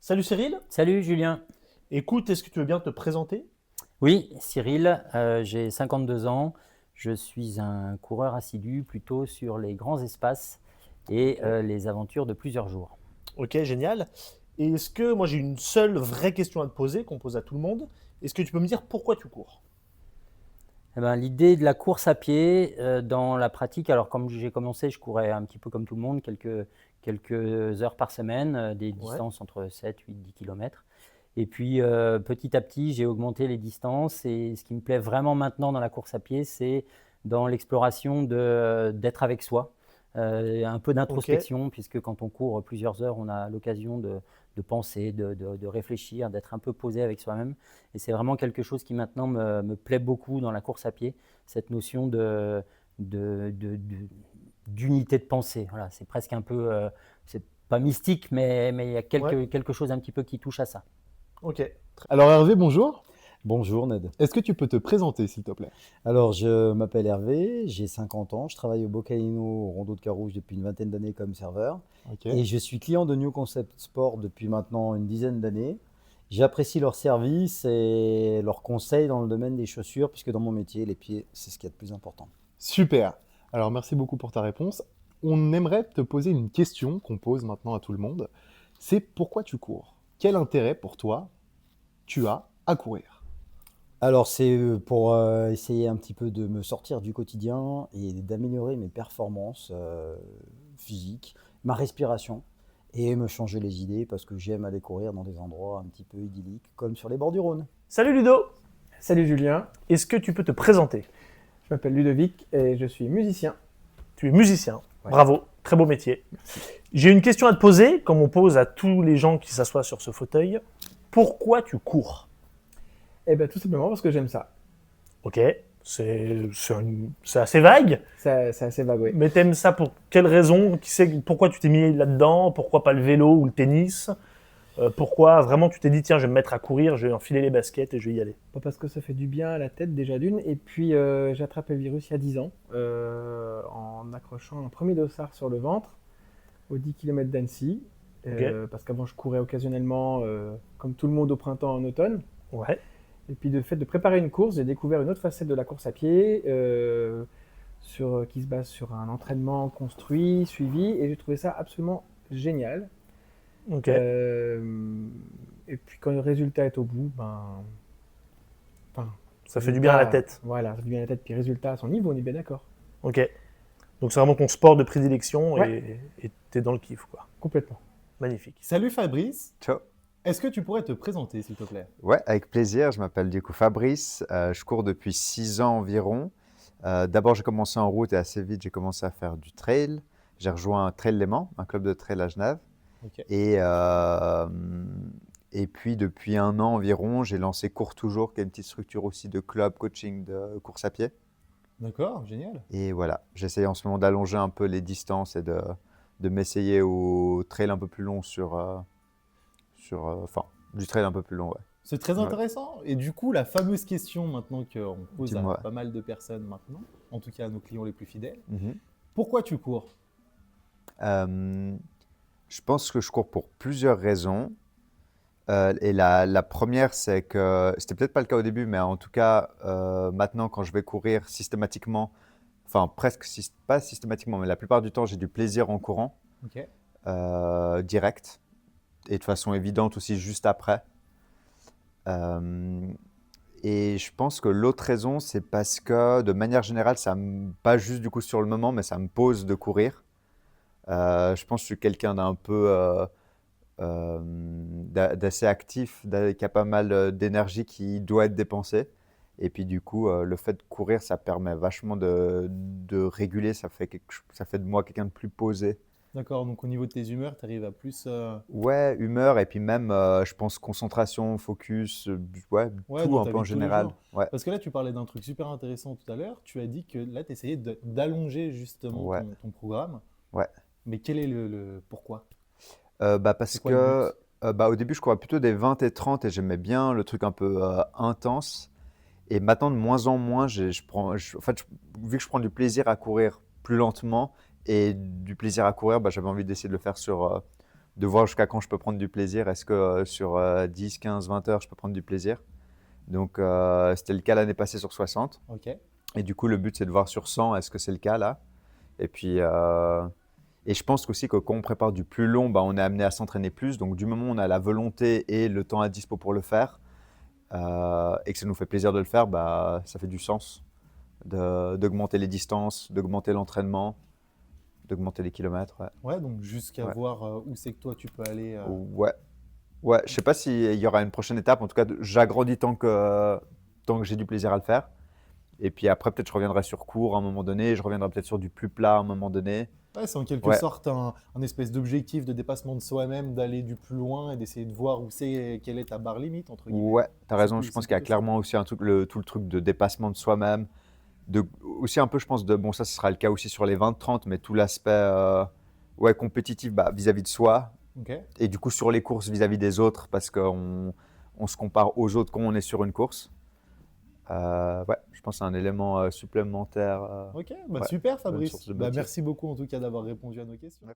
Salut Cyril, Salut Julien. écoute, est-ce que tu veux bien te présenter? Oui, Cyril, j'ai 52 ans. Je suis un coureur assidu plutôt sur les grands espaces et Ok. les aventures de plusieurs jours. Ok, génial. Et est-ce que moi j'ai une seule vraie question à te poser, qu'on pose à tout le monde. Est-ce que tu peux me dire pourquoi tu cours? Eh ben, l'idée de la course à pied dans la pratique, alors comme j'ai commencé, je courais un petit peu comme tout le monde, quelques heures par semaine, des Ouais. distances entre 7, 8, 10 km. Et puis petit à petit, j'ai augmenté les distances et ce qui me plaît vraiment maintenant dans la course à pied, c'est dans l'exploration d'être avec soi. Un peu Ok. d'introspection, puisque quand on court plusieurs heures, on a l'occasion de penser, de réfléchir, d'être un peu posé avec soi-même. Et c'est vraiment quelque chose qui maintenant me plaît beaucoup dans la course à pied, cette notion de- de- de- d'unité de pensée. Voilà, c'est presque un peu, c'est pas mystique, mais il y a Ouais. quelque chose un petit peu qui touche à ça. Ok. Alors Hervé, bonjour. Bonjour Ned. Est-ce que tu peux te présenter s'il te plaît? Alors je m'appelle Hervé, j'ai 50 ans, je travaille au Bocalino, au Rondeau de Carouge depuis une vingtaine d'années comme serveur Ok. et je suis client de New Concept Sport depuis maintenant une dizaine d'années. J'apprécie leur service et leurs conseils dans le domaine des chaussures puisque dans mon métier, les pieds, c'est ce qu'il y a de plus important. Super. Alors merci beaucoup pour ta réponse. On aimerait te poser une question qu'on pose maintenant à tout le monde. C'est pourquoi tu cours? Quel intérêt pour toi tu as à courir? Alors c'est pour essayer un petit peu de me sortir du quotidien et d'améliorer mes performances physiques, ma respiration et me changer les idées parce que j'aime aller courir dans des endroits un petit peu idylliques comme sur les bords du Rhône. Salut Ludo, Salut Julien, est-ce que tu peux te présenter? je m'appelle Ludovic et je suis musicien. Tu es musicien. Ouais. Bravo, très beau métier. J'ai une question à te poser, comme on pose à tous les gens qui s'assoient sur ce fauteuil. Pourquoi tu cours? Eh bien tout simplement parce que j'aime ça. Ok, c'est assez vague, C'est assez vague, oui. mais t'aimes ça pour quelle raison? Qui sait pourquoi tu t'es mis là-dedans? Pourquoi pas le vélo ou le tennis? Pourquoi vraiment tu t'es dit tiens je vais me mettre à courir, je vais enfiler les baskets et je vais y aller? Pas parce que ça fait du bien à la tête déjà d'une. Et puis j'ai attrapé le virus il y a 10 ans en accrochant un premier dossard sur le ventre aux 10 km d'Annecy. Parce qu'avant je courais occasionnellement comme tout le monde au printemps en automne. Ouais, Et puis de fait de préparer une course, j'ai découvert une autre facette de la course à pied qui se base sur un entraînement construit, suivi. Et j'ai trouvé ça absolument génial. ok. Et puis quand le résultat est au bout, Ça fait du bien à la tête. Voilà, ça fait du bien à la tête. Puis résultat à son niveau, on est bien d'accord. Ok. Donc c'est vraiment ton sport de prédilection Ouais. et t'es dans le kiff quoi. Complètement. Magnifique. Salut Fabrice. Ciao. Est-ce que tu pourrais te présenter s'il te plaît? Ouais, avec plaisir. Je m'appelle du coup Fabrice. Je cours depuis 6 ans environ. D'abord, j'ai commencé en route et assez vite, j'ai commencé à faire du trail. J'ai rejoint Trail Léman, un club de trail à Genève. Ok. Et puis, depuis un an environ, j'ai lancé Cours Toujours, qui est une petite structure aussi de club coaching de course à pied. D'accord, génial. Et voilà, j'essaye en ce moment d'allonger un peu les distances et de m'essayer au trail un peu plus long enfin, du trail un peu plus long, ouais. C'est très Ouais. intéressant. Et du coup, la fameuse question maintenant qu'on pose à Dis-moi. pas mal de personnes maintenant, en tout cas à nos clients les plus fidèles, Mhm. pourquoi tu cours? Je pense que je cours pour plusieurs raisons. Et la première, c'est que c'était peut-être pas le cas au début, mais en tout cas, maintenant, quand je vais courir systématiquement, enfin presque pas systématiquement, mais la plupart du temps, j'ai du plaisir en courant, Ok. direct, et de façon évidente aussi juste après. Et je pense que l'autre raison, c'est parce que de manière générale, pas juste du coup sur le moment, mais ça me pose de courir. Je pense que je suis quelqu'un d'un peu d'assez actif, qui a pas mal d'énergie qui doit être dépensée. Et puis du coup, le fait de courir, ça permet vachement de réguler, ça fait de moi quelqu'un de plus posé. D'accord, donc au niveau de tes humeurs, tu arrives à plus. Ouais, humeur et puis même, je pense, concentration, focus, ouais, Ouais, tout dans un ta peu en vie de tous les général. jours. Ouais, Parce que là, tu parlais d'un truc super intéressant tout à l'heure. Tu as dit que là, tu essayais d'allonger justement ouais, ton programme. ouais. Mais quel est le pourquoi? Parce C'est quoi le que but? au début, je courais plutôt des 20 et 30 et j'aimais bien le truc un peu intense. Et maintenant, de moins en moins, en fait, vu que je prends du plaisir à courir plus lentement et du plaisir à courir, j'avais envie d'essayer de le faire sur de voir jusqu'à quand je peux prendre du plaisir. Est-ce que sur 10, 15, 20 heures, je peux prendre du plaisir? Donc, c'était le cas l'année passée sur 60. Ok. Et du coup, le but, c'est de voir sur 100, est-ce que c'est le cas là? Et puis, et je pense aussi que quand on prépare du plus long, bah, on est amené à s'entraîner plus. Donc, du moment où on a la volonté et le temps à dispo pour le faire, et que ça nous fait plaisir de le faire, bah, ça fait du sens d'augmenter les distances, d'augmenter l'entraînement, d'augmenter les kilomètres. Ouais. Ouais, donc jusqu'à Ouais. voir où c'est que toi tu peux aller. Ouais. Ouais, je sais pas s'il y aura une prochaine étape. En tout cas, j'agrandis tant que j'ai du plaisir à le faire. Et puis après, peut-être je reviendrai sur court à un moment donné. Je reviendrai peut-être sur du plus plat à un moment donné. Ouais, c'est en quelque Ouais. sorte un espèce d'objectif de dépassement de soi-même, d'aller du plus loin et d'essayer de voir où c'est, quelle est ta barre limite, entre guillemets. Ouais, t'as C'est raison. plus- Je pense c'est qu'il y a plutôt ça. clairement aussi un truc, tout le truc de dépassement de soi-même. Aussi un peu, je pense, bon, ça, ce sera le cas aussi sur les 20-30, mais tout l'aspect ouais, compétitif bah, vis-à-vis de soi. Ok. Et du coup, sur les courses vis-à-vis des autres, parce qu'on se compare aux autres quand on est sur une course. Ouais, je pense que c'est un élément supplémentaire. Ok, bah Ouais, super bonne Fabrice. source de Bah, motif. merci beaucoup en tout cas d'avoir répondu à nos questions.